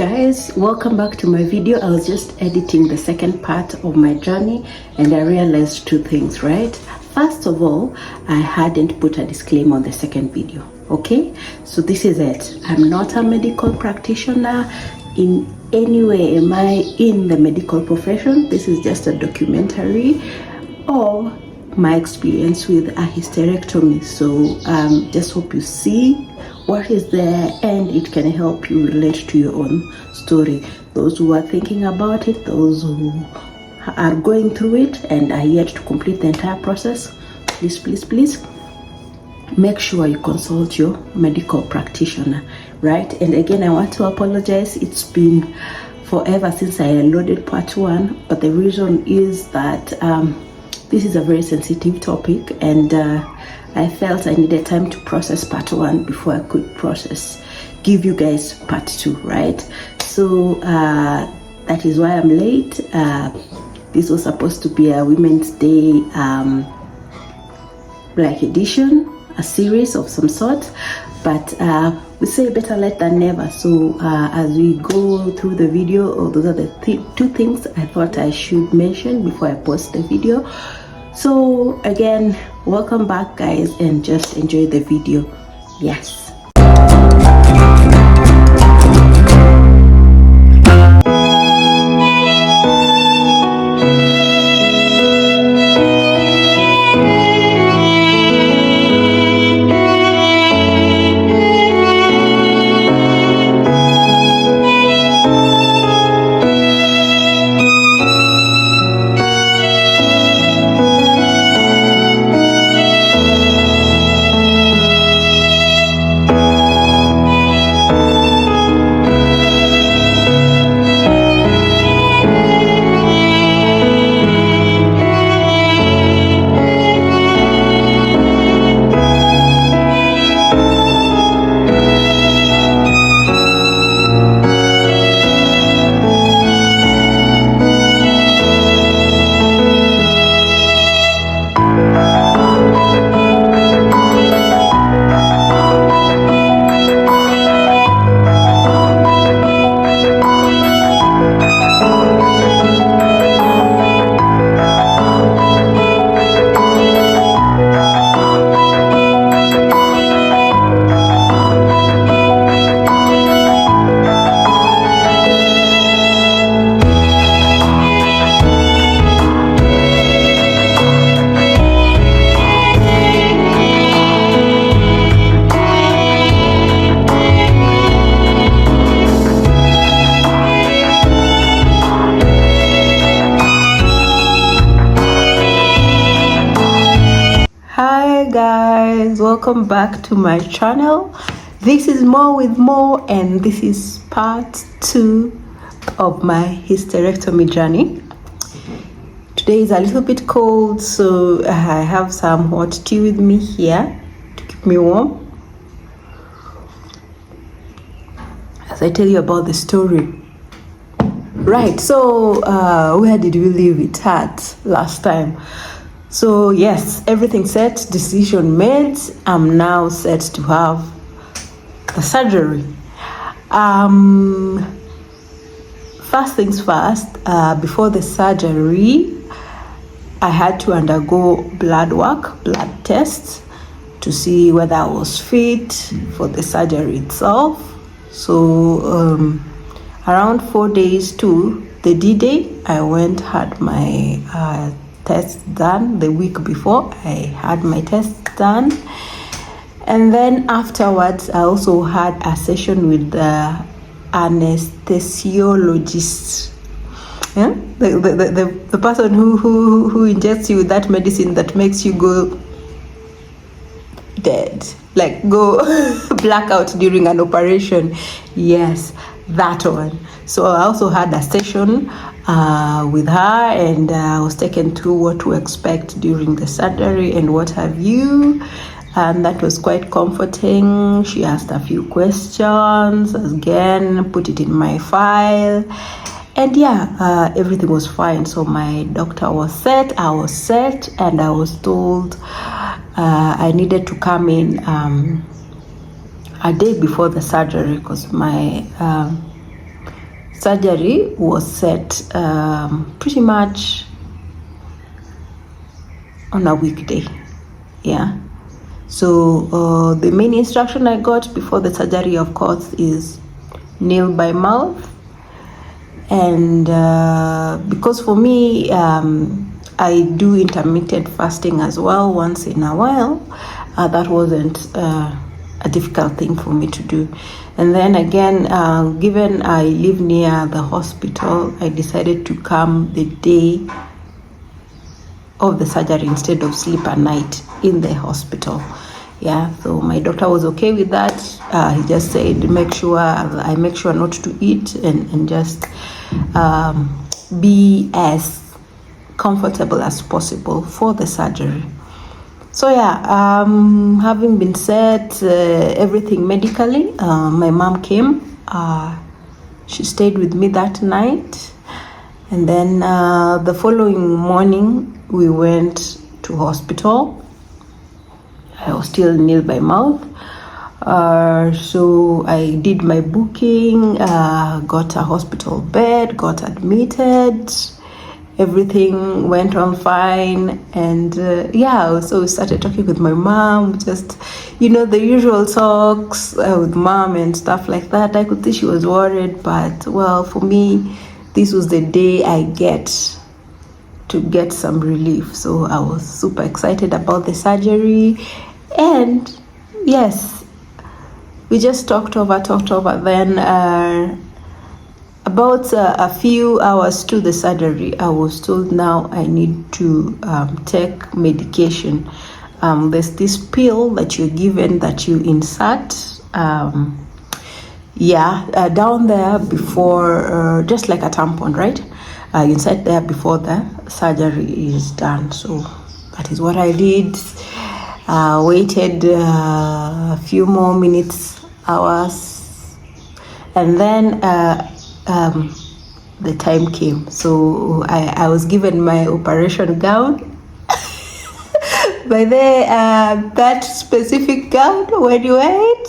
Guys, welcome back to my video. I was just editing the second part of my journey and I realized two things, right? First of all, I hadn't put a disclaimer on the second video. Okay, so this is it. I'm not a medical practitioner in any way. Am I in the medical profession? This is just a documentary of my experience with a hysterectomy. So just hope you see what is there and it can help you relate to your own story. Those who are thinking about it, those who are going through it and are yet to complete the entire process, please make sure you consult your medical practitioner, right? And again, I want to apologize. It's been forever since I loaded part 1, but the reason is that this is a very sensitive topic and I felt I needed time to process part 1 before I could give you guys part 2, right? So that is why I'm late. This was supposed to be a Women's Day like edition, a series of some sort, but we say better late than never. So as we go through the video, those are the two things I thought I should mention before I post the video. So again, welcome back guys, and just enjoy the video. Yes. Hi guys, welcome back to my channel. This is More with More and this is part 2 of my hysterectomy journey. Today is a little bit cold, so I have some hot tea with me here to keep me warm as I tell you about the story. Right, so where did we leave it at last time? So yes, everything set, decision made. I'm now set to have the surgery. First things first, before the surgery, I had to undergo blood tests to see whether I was fit for the surgery itself. So around 4 days to the D-Day, I went, had my tests done. The week before, I had my tests done, and then afterwards I also had a session with the anesthesiologist, the person who injects you with that medicine that makes you go dead, like go blackout during an operation. Yes, that one. So I also had a session with her, and I was taken through what to expect during the surgery and what have you, and that was quite comforting. She asked a few questions, again put it in my file, and yeah, everything was fine. So my doctor was set, I was set, and I was told I needed to come in a day before the surgery because my surgery was set pretty much on a weekday. Yeah. So the main instruction I got before the surgery, of course, is nail by mouth. And because for me, I do intermittent fasting as well once in a while, that wasn't a difficult thing for me to do. And then again, given I live near the hospital, I decided to come the day of the surgery instead of sleep a night in the hospital. Yeah, so my doctor was okay with that. He just said, I make sure not to eat and just be as comfortable as possible for the surgery. So yeah, having been set everything medically, my mom came. She stayed with me that night, and then the following morning we went to hospital. I was still nail by mouth. So I did my booking, got a hospital bed, got admitted. Everything went on fine, and so we started talking with my mom, just, the usual talks with mom and stuff like that. I could see she was worried, but well, for me, this was the day I get to get some relief. So I was super excited about the surgery, and yes, we just talked over. Then about a few hours to the surgery, I was told now I need to take medication. There's this pill that you're given that you insert down there before, just like a tampon, right? You insert there before the surgery is done. So that is what I did. Waited a few more minutes, hours, and then the time came. So I was given my operation gown. By that specific gown, when you wear it,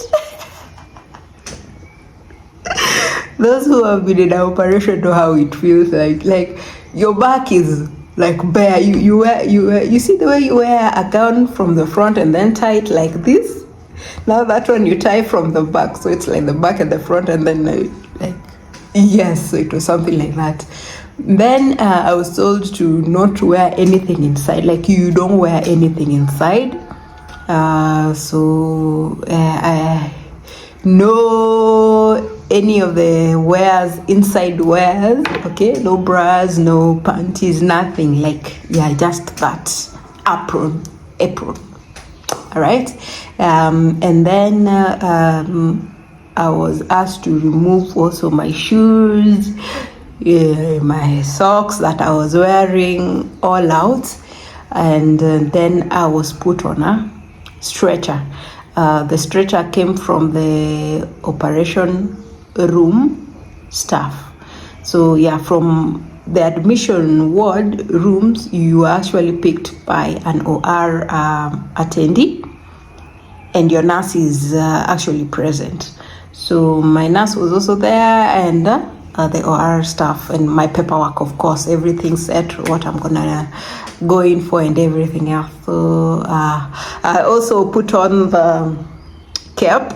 those who have been in an operation know how it feels like your back is like bare. You see the way you wear a gown from the front and then tie it like this. Now that one you tie from the back, so it's like the back and the front, and then like yes, so it was something like that. Then I was told to not wear anything inside, like you don't wear anything inside. So I no any of the wears, inside wears, okay, no bras, no panties, nothing, like just that apron, all right. And then I was asked to remove also my shoes, my socks that I was wearing, all out. And then I was put on a stretcher. The stretcher came from the operation room staff. So from the admission ward rooms, you are actually picked by an OR attendee, and your nurse is actually present. So my nurse was also there, and the OR staff, and my paperwork, of course, everything set, what I'm gonna go in for and everything else. So I also put on the cap.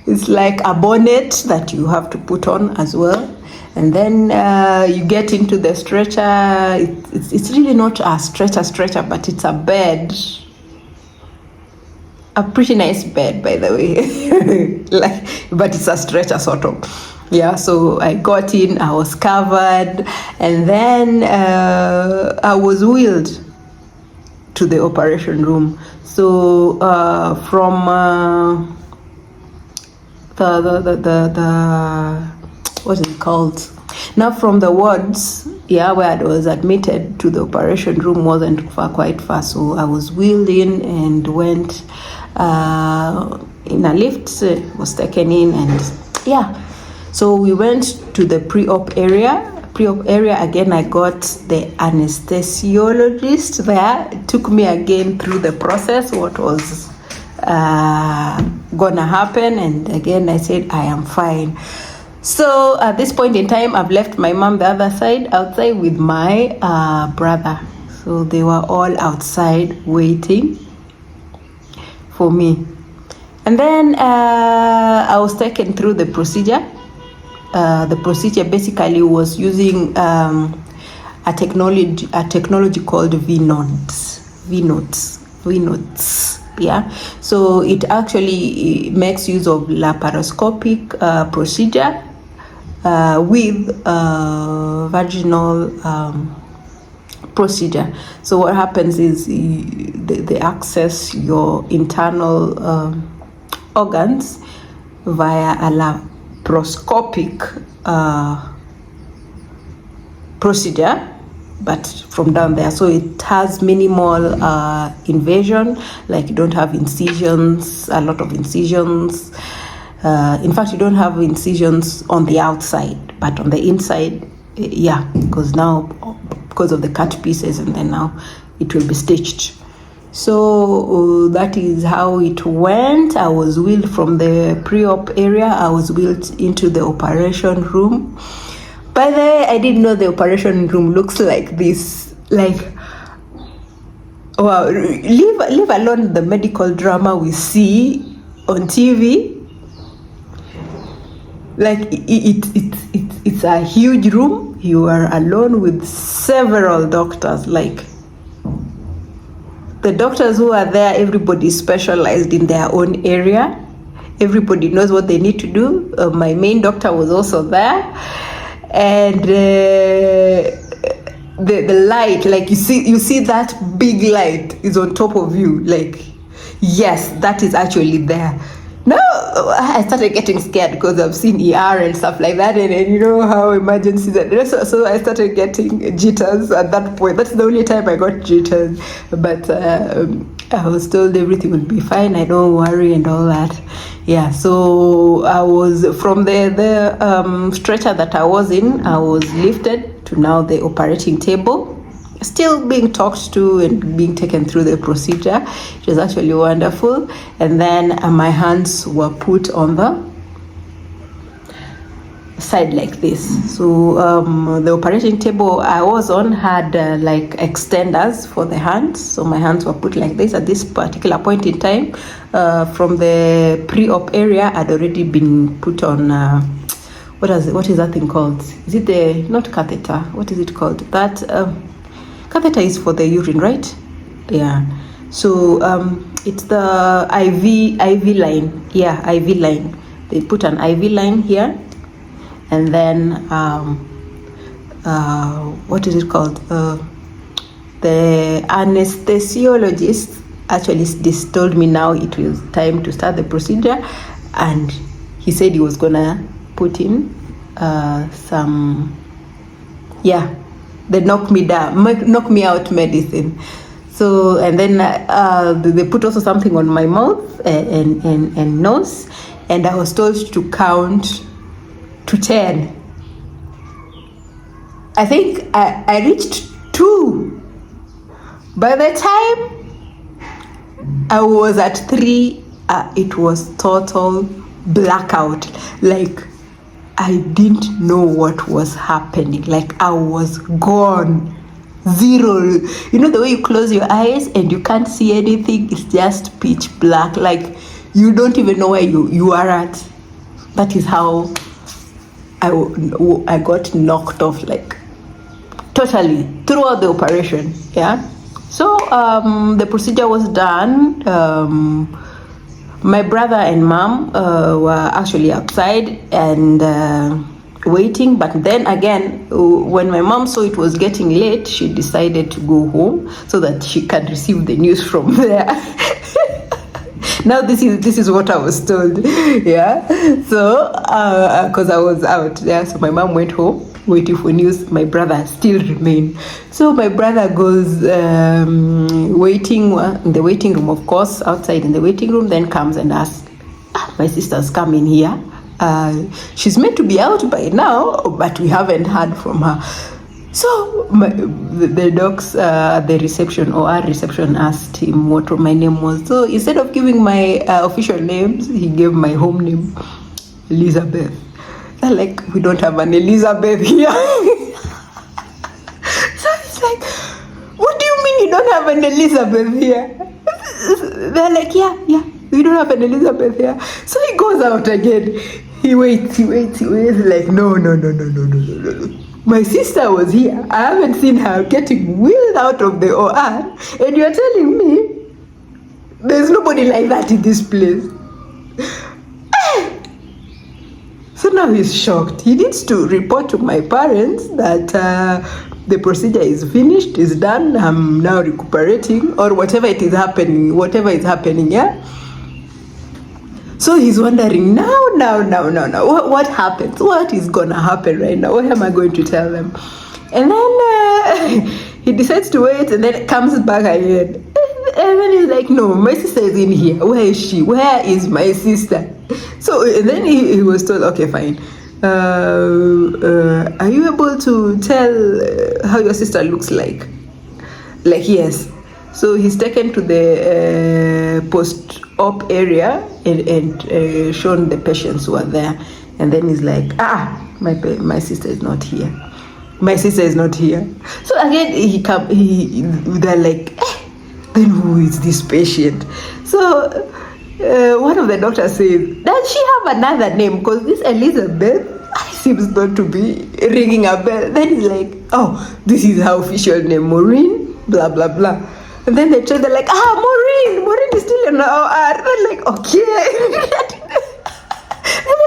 It's like a bonnet that you have to put on as well. And then you get into the stretcher. It's really not a stretcher, but it's a bed. A pretty nice bed, by the way. But it's a stretcher sort of. So I got in, I was covered, and then I was wheeled to the operation room. So from the what is it called? Now from the wards, where I was admitted to the operation room wasn't quite far. So I was wheeled in and went in a lift, was taken in, and so we went to the pre-op area. Again, I got the anesthesiologist there. It took me again through the process, what was gonna happen, and again I said I am fine. So at this point in time, I've left my mom the other side, outside with my brother. So they were all outside waiting for me. And then I was taken through the procedure. The procedure basically was using a technology called V-notes. Yeah, so it actually makes use of laparoscopic procedure with vaginal procedure. So what happens is they access your internal organs via a laparoscopic procedure, but from down there. So it has minimal invasion, like you don't have incisions, a lot of incisions. In fact, you don't have incisions on the outside, but on the inside, yeah, because of the cut pieces, and then now it will be stitched. So that is how it went. I was wheeled from the pre-op area. I was wheeled into the operation room. By the way, I didn't know the operation room looks like this. Like, wow, leave alone the medical drama we see on TV. Like, it's a huge room. You are alone with several doctors. Like, the doctors who are there, everybody is specialized in their own area. Everybody knows what they need to do. My main doctor was also there. And the light, like you see that big light is on top of you. Like, yes, that is actually there. Now I started getting scared because I've seen ER and stuff like that, and you know how emergencies are. So I started getting jitters at that point. That's the only time I got jitters. But I was told everything would be fine. I don't worry and all that. Yeah. So I was from the stretcher that I was in. I was lifted to now the operating table. Still being talked to and being taken through the procedure. It was actually wonderful. And then my hands were put on the side like this. So the operating table I was on had like extenders for the hands. So my hands were put like this at this particular point in time. From the pre-op area, I'd already been put on what is that thing called? Is it the, not catheter, what is it called? That catheter is for the urine, right? Yeah. So it's the IV line. Yeah, IV line. They put an IV line here, and then what is it called? The anesthesiologist actually just told me now it was time to start the procedure, and he said he was gonna put in some, yeah, the knock me out medicine. So, and then they put also something on my mouth and nose, and I was told to count to 10. I think I reached 2. By the time I was at 3, it was total blackout. Like, I didn't know what was happening. Like, I was gone. Zero. You know the way you close your eyes and you can't see anything? It's just pitch black. Like, you don't even know where you are at. That is how I got knocked off, like, totally, throughout the operation. Yeah. So the procedure was done. My brother and mom were actually outside and waiting, but then again, when my mom saw it was getting late, she decided to go home so that she can receive the news from there. Now this is what I was told. Yeah. So because I was out, yeah, so my mom went home waiting for news. My brother still remained. So my brother goes waiting in the waiting room, of course, outside in the waiting room, then comes and asks, my sister's coming here. She's meant to be out by now, but we haven't heard from her. So the docs at the reception, or our reception, asked him what my name was. So instead of giving my official names, he gave my home name, Elizabeth. They're like, we don't have an Elizabeth here. So it's like, what do you mean you don't have an Elizabeth here? They're like, yeah, we don't have an Elizabeth here. So he goes out again. He waits, like, no. My sister was here. I haven't seen her getting wheeled out of the OR. And you're telling me there's nobody like that in this place. So now he's shocked. He needs to report to my parents that the procedure is finished, is done. I'm now recuperating, or whatever is happening, yeah? So he's wondering, now, what happens? What is gonna happen right now? What am I going to tell them? And then he decides to wait, and then comes back again. And then he's like, no, my sister is in here. Where is she? Where is my sister? So and then he was told, okay, fine. Are you able to tell how your sister looks like? Like, yes. So he's taken to the post-op area and shown the patients who are there. And then he's like, my sister is not here. My sister is not here. So again, they're like, then who is this patient? So one of the doctors says, does she have another name? Because this Elizabeth seems not to be ringing a bell. Then he's like, oh, this is her official name, Maureen, blah, blah, blah. And then they're like, Maureen is still in the OR. They're like, okay. And they're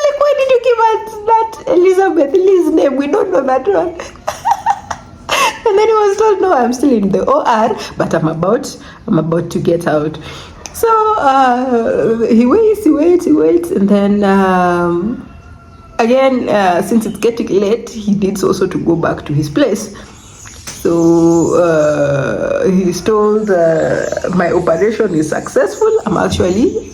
like, why did you give us that Elizabeth Lee's name? We don't know that one. And then he was told, no, I'm still in the OR, but I'm about to get out. So he waits, and then again, since it's getting late, he needs also to go back to his place. So he's told my operation is successful. I'm actually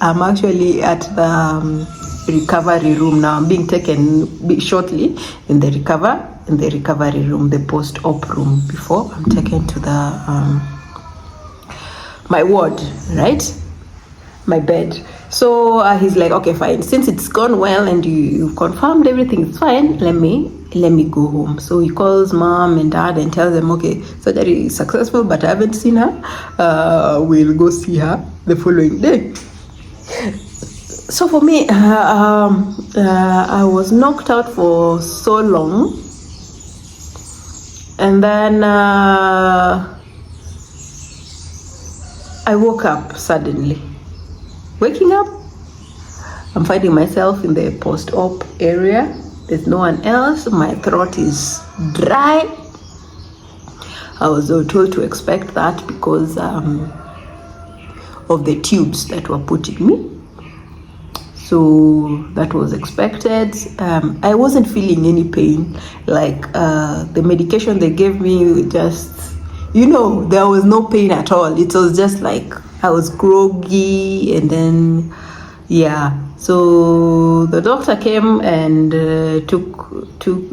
at the recovery room now. I'm being taken shortly in the recovery room, the post-op room, before I'm taken to the my ward, right? My bed. So he's like, okay, fine. Since it's gone well and you confirmed everything is fine, let me go home. So he calls mom and dad and tells them, okay, surgery is successful, but I haven't seen her. We'll go see her the following day. So for me, I was knocked out for so long, and then I woke up suddenly. Waking up, I'm finding myself in the post-op area. There's no one else. My throat is dry. I was told to expect that because of the tubes that were put in me. So that was expected. I wasn't feeling any pain. Like the medication they gave me, just, there was no pain at all. It was just like I was groggy, and then, yeah. So the doctor came and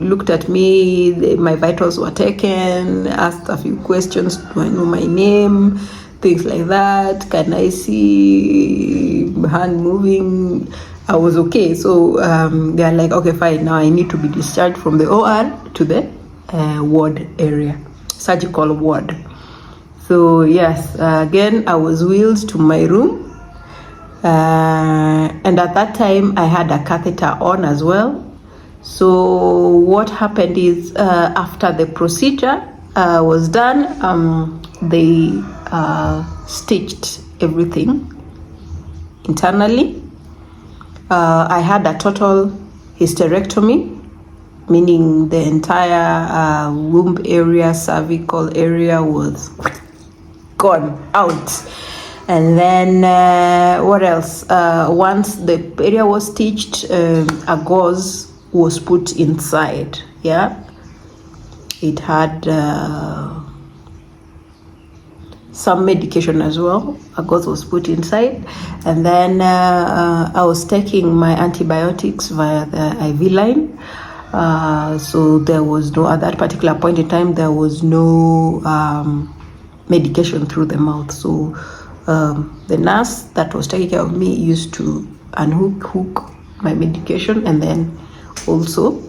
looked at me. My vitals were taken, asked a few questions. Do I know my name? Things like that. Can I see hand moving? I was okay. So they're like, okay, fine. Now I need to be discharged from the OR to the ward area, surgical ward. So yes, again, I was wheeled to my room. And at that time, I had a catheter on as well. So what happened is after the procedure was done, they stitched everything internally. I had a total hysterectomy, meaning the entire womb area, cervical area was gone out. And then what else? Once the area was stitched, a gauze was put inside. Yeah, it had some medication as well. A gauze was put inside, and then I was taking my antibiotics via the IV line. So there was no, at that particular point in time, there was no medication through the mouth. So the nurse that was taking care of me used to unhook my medication and then also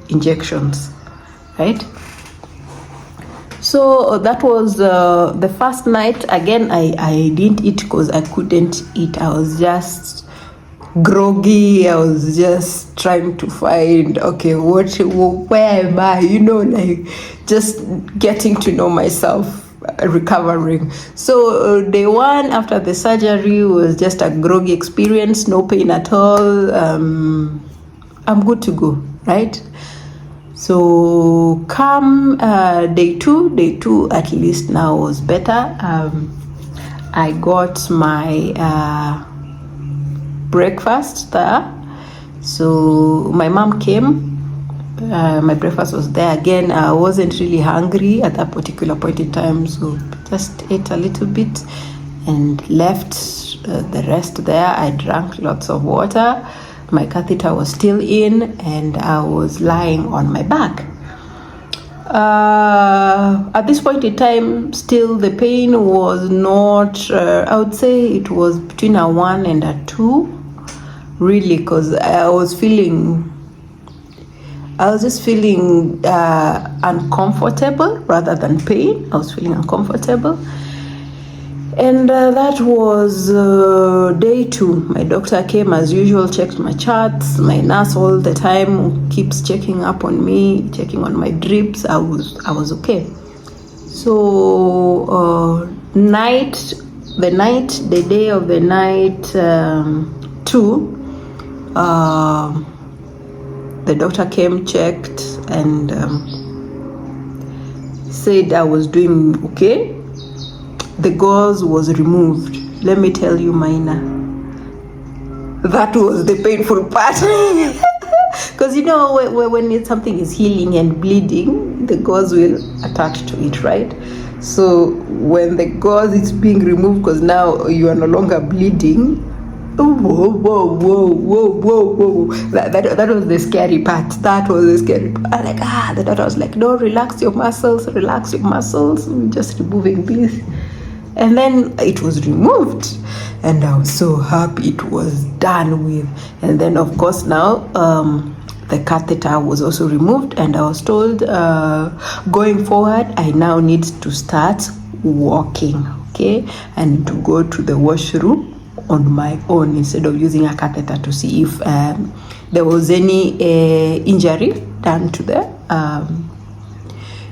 injections, right? So that was the first night. Again, I didn't eat because I couldn't eat. I was just groggy. I was just trying to find, okay, where am I, like just getting to know myself, recovering. So day one after the surgery was just a groggy experience, no pain at all. I'm good to go, right? So come day two at least now was better. I got my breakfast there. So my mom came, my breakfast was there. Again, I wasn't really hungry at that particular point in time, so just ate a little bit and left the rest there. I drank lots of water. My catheter was still in and I was lying on my back. At this point in time, still the pain was not, I would say it was between a 1 and a 2, really, because I was just feeling uncomfortable rather than pain. I was feeling uncomfortable. And that was day 2. My doctor came as usual, checked my charts. My nurse all the time keeps checking up on me, checking on my drips. I was okay. So the day of the night 2, the doctor came, checked, and said I was doing okay. The gauze was removed. Let me tell you, Maina, that was the painful part. Because when something is healing and bleeding, the gauze will attach to it, right? So when the gauze is being removed, because now you are no longer bleeding, whoa. That was the scary part. That was the scary part. The doctor was like, no, relax your muscles, we're just removing this. And then it was removed, and I was so happy it was done with. And then of course now the catheter was also removed, and I was told going forward I now need to start walking. Okay, I need to go to the washroom on my own instead of using a catheter to see if there was any injury done to the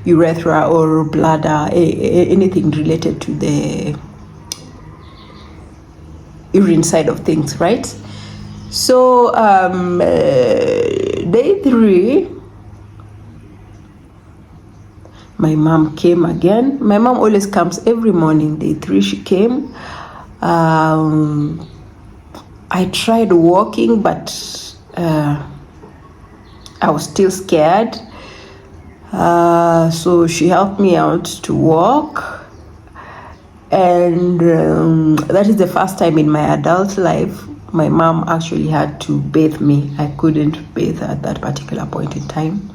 urethra or bladder, anything related to the urine side of things, right? So day 3, my mom came again. My mom always comes every morning. Day 3 she came. I tried walking, but I was still scared. So she helped me out to walk, and that is the first time in my adult life my mom actually had to bathe me. I couldn't bathe at that particular point in time,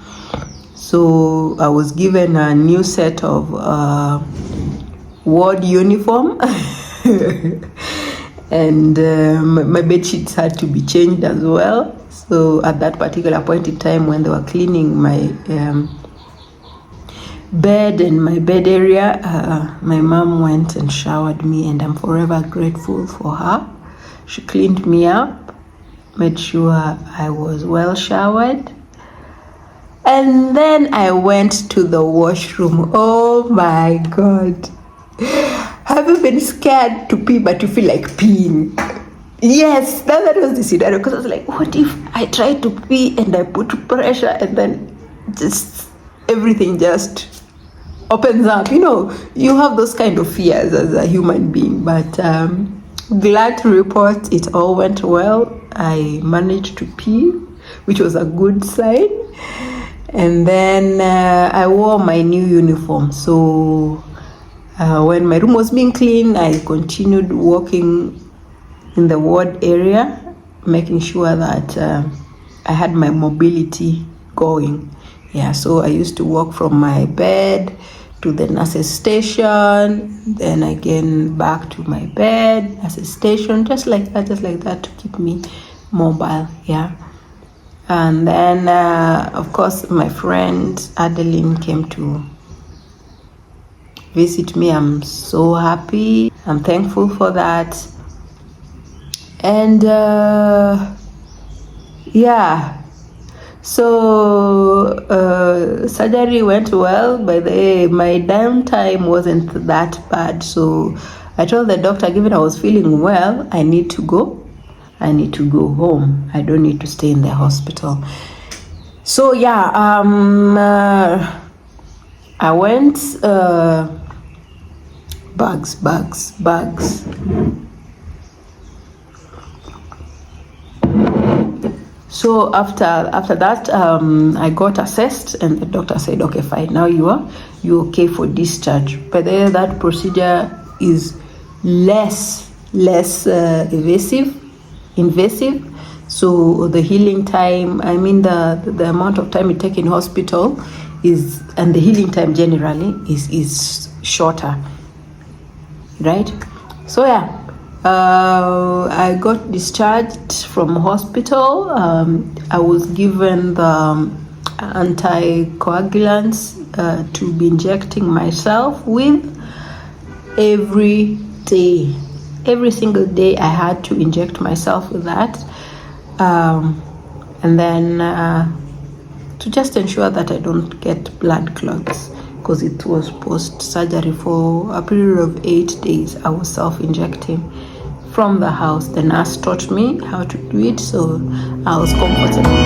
so I was given a new set of ward uniform and my bed sheets had to be changed as well. So at that particular point in time when they were cleaning my bed and my bed area, my mom went and showered me, and I'm forever grateful for her. She cleaned me up, made sure I was well showered, and then I went to the washroom. Oh my God, have you been scared to pee but you feel like peeing? Yes, that was the scenario, because I was like, what if I try to pee and I put pressure and then just everything just opens up? You have those kind of fears as a human being, but glad to report it all went well. I managed to pee, which was a good sign. And then I wore my new uniform. So when my room was being cleaned, I continued walking in the ward area, making sure that I had my mobility going. Yeah, so I used to walk from my bed to the nurse's station, then again back to my bed, nurse's station, just like that to keep me mobile. Yeah. And then, of course, my friend Adeline came to visit me. I'm so happy. I'm thankful for that. And yeah, so surgery went well. By the way, my downtime wasn't that bad. So I told the doctor, given I was feeling well, I need to go home. I don't need to stay in the hospital. So yeah, I went, bags. So after that, I got assessed, and the doctor said, okay, fine, now you're okay for discharge. But then that procedure is less invasive. So the healing time, I mean the amount of time it takes in hospital is, and the healing time generally is shorter, right? So yeah, I got discharged from hospital. I was given the anticoagulants to be injecting myself with every day. Every single day I had to inject myself with that. And then to just ensure that I don't get blood clots, because it was post-surgery. For a period of 8 days, I was self-injecting from the house. The nurse taught me how to do it, so I was comfortable.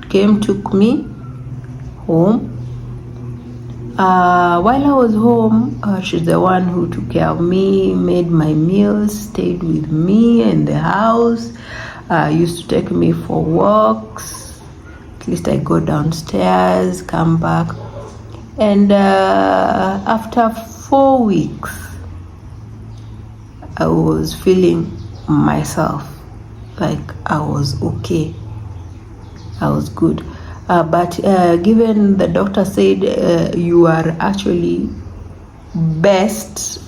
Came, took me home. While I was home, she's the one who took care of me, made my meals, stayed with me in the house, used to take me for walks. At least I go downstairs, come back. And after 4 weeks, I was feeling myself, like I was okay. I was good. But given the doctor said you are actually best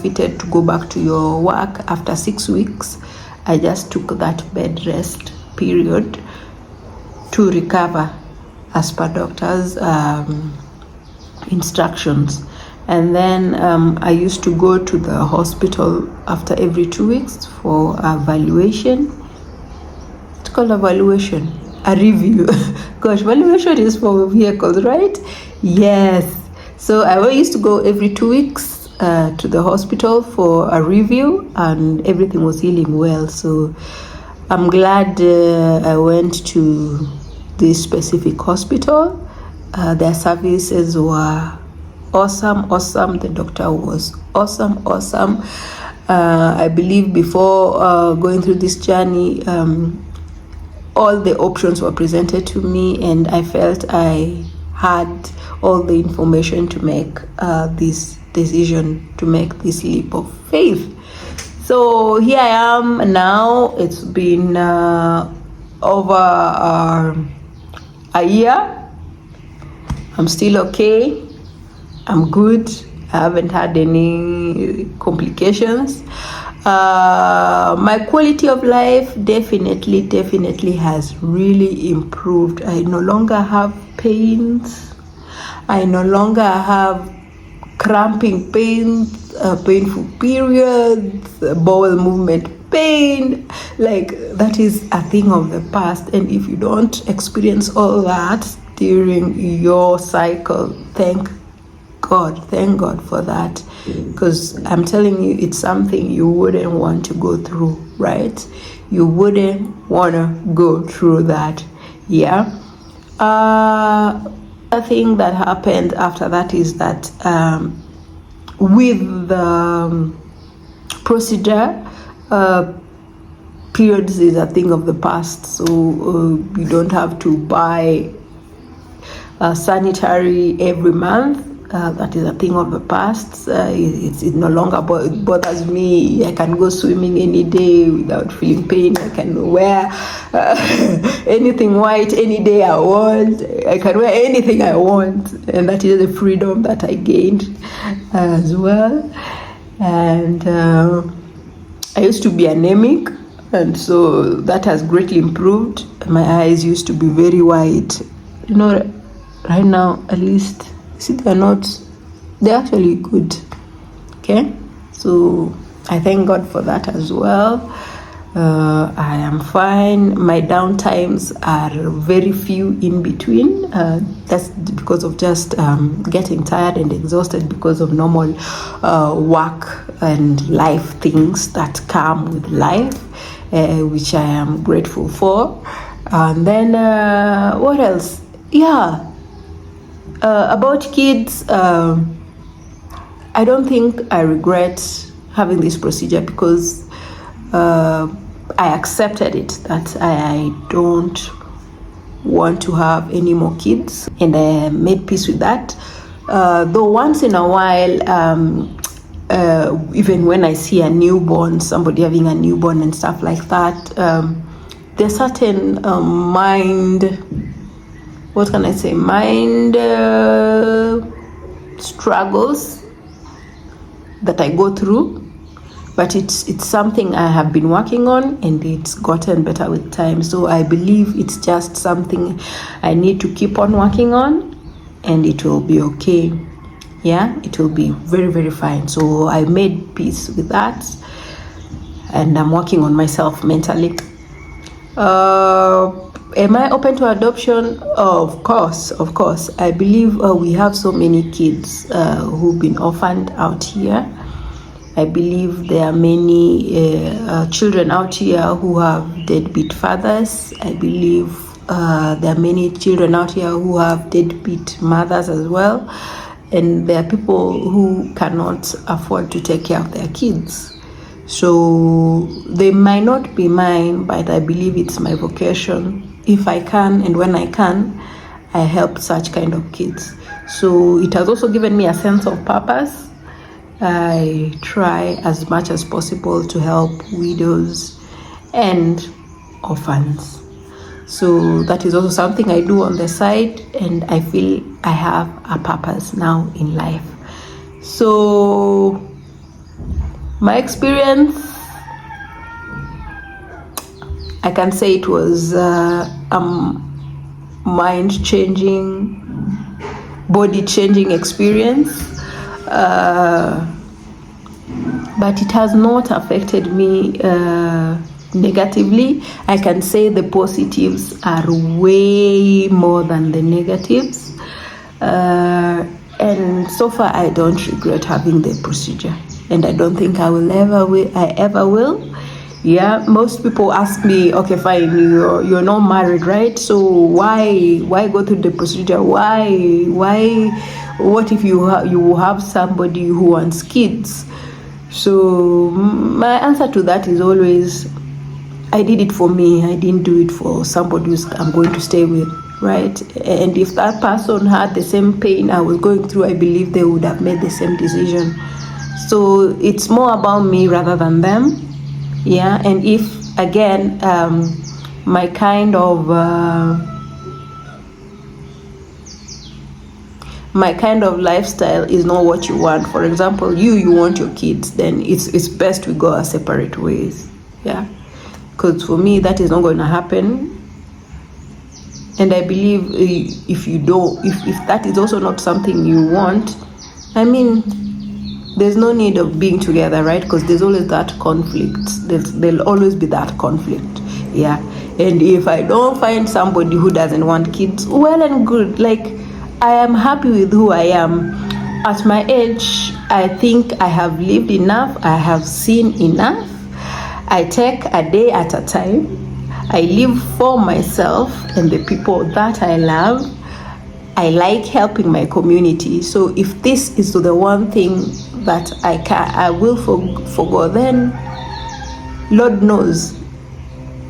fitted to go back to your work after 6 weeks, I just took that bed rest period to recover as per doctor's instructions. And then I used to go to the hospital after every 2 weeks for evaluation. It's called evaluation. A review. Gosh, valuation is for vehicles, right? Yes. So I used to go every 2 weeks to the hospital for a review, and everything was healing well. So I'm glad I went to this specific hospital. Their services were awesome. The doctor was awesome. I believe before going through this journey, all the options were presented to me, and I felt I had all the information to make this decision, to make this leap of faith. So here I am now. It's been over a year. I'm still okay. I'm good. I haven't had any complications. My quality of life definitely has really improved. I no longer have pains. I no longer have cramping pains, painful periods, bowel movement pain. Like, that is a thing of the past. And if you don't experience all that during your cycle, thank God for that, because I'm telling you, it's something you wouldn't want to go through, right? You wouldn't want to go through that. Yeah. A thing that happened after that is that with the procedure, periods is a thing of the past, so you don't have to buy sanitary every month. That is a thing of the past. It no longer bothers me. I can go swimming any day without feeling pain. I can wear anything white any day I want. I can wear anything I want, and that is the freedom that I gained as well. And I used to be anemic, and so that has greatly improved. My eyes used to be very white. Right now, at least, see, they're actually good. Okay, so I thank God for that as well. I am fine. My downtimes are very few in between. That's because of just getting tired and exhausted because of normal work and life things that come with life, which I am grateful for. And then what else? Yeah. About kids, I don't think I regret having this procedure because I accepted it, that I don't want to have any more kids, and I made peace with that. Though once in a while, even when I see a newborn, somebody having a newborn and stuff like that, there's certain mind struggles that I go through, but it's something I have been working on, and it's gotten better with time. So I believe it's just something I need to keep on working on, and it will be okay. Yeah, it will be very, very fine. So I made peace with that, and I'm working on myself mentally. Am I open to adoption? Of course. I believe we have so many kids who've been orphaned out here. I believe there are many children out here who have deadbeat fathers. I believe there are many children out here who have deadbeat mothers as well. And there are people who cannot afford to take care of their kids. So they might not be mine, but I believe it's my vocation. If I can, and when I can, I help such kind of kids. So it has also given me a sense of purpose. I try as much as possible to help widows and orphans. So that is also something I do on the side, and I feel I have a purpose now in life. So my experience, I can say it was mind-changing, body-changing experience, but it has not affected me negatively. I can say the positives are way more than the negatives, and so far I don't regret having the procedure, and I don't think I ever will. Yeah, most people ask me, okay, fine, you're not married, right? So why go through the procedure? Why? What if you have somebody who wants kids? So my answer to that is always, I did it for me. I didn't do it for somebody I'm going to stay with, right? And if that person had the same pain I was going through, I believe they would have made the same decision. So it's more about me rather than them. Yeah, and if again my kind of lifestyle is not what you want, for example, you want your kids, then it's best we go our separate ways. Yeah, because for me that is not going to happen, and I believe if that is also not something you want, I mean, there's no need of being together, right? Because there's always that conflict. There'll always be that conflict. Yeah. And if I don't find somebody who doesn't want kids, well and good. Like, I am happy with who I am. At my age, I think I have lived enough. I have seen enough. I take a day at a time. I live for myself and the people that I love. I like helping my community. So if this is the one thing that I will forgo, then Lord knows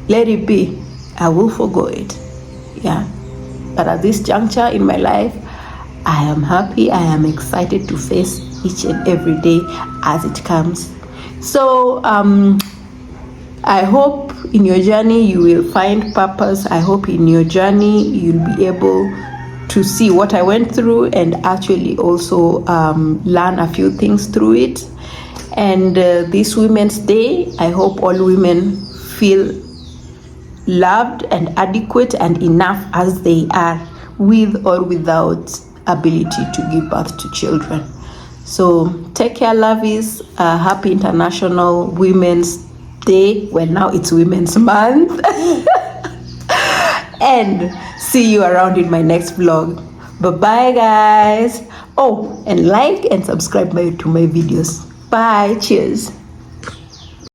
let it be. I will forgo it. Yeah. But at this juncture in my life, I am happy. I am excited to face each and every day as it comes. So I hope in your journey you will find purpose. I hope in your journey you'll be able to see what I went through and actually also learn a few things through it. And this Women's Day, I hope all women feel loved and adequate and enough as they are, with or without ability to give birth to children. So take care, lovies. Happy International Women's Day. Well, now it's Women's Month. And see you around in my next vlog. Bye-bye, guys. Oh, and like and subscribe to my videos. Bye. Cheers.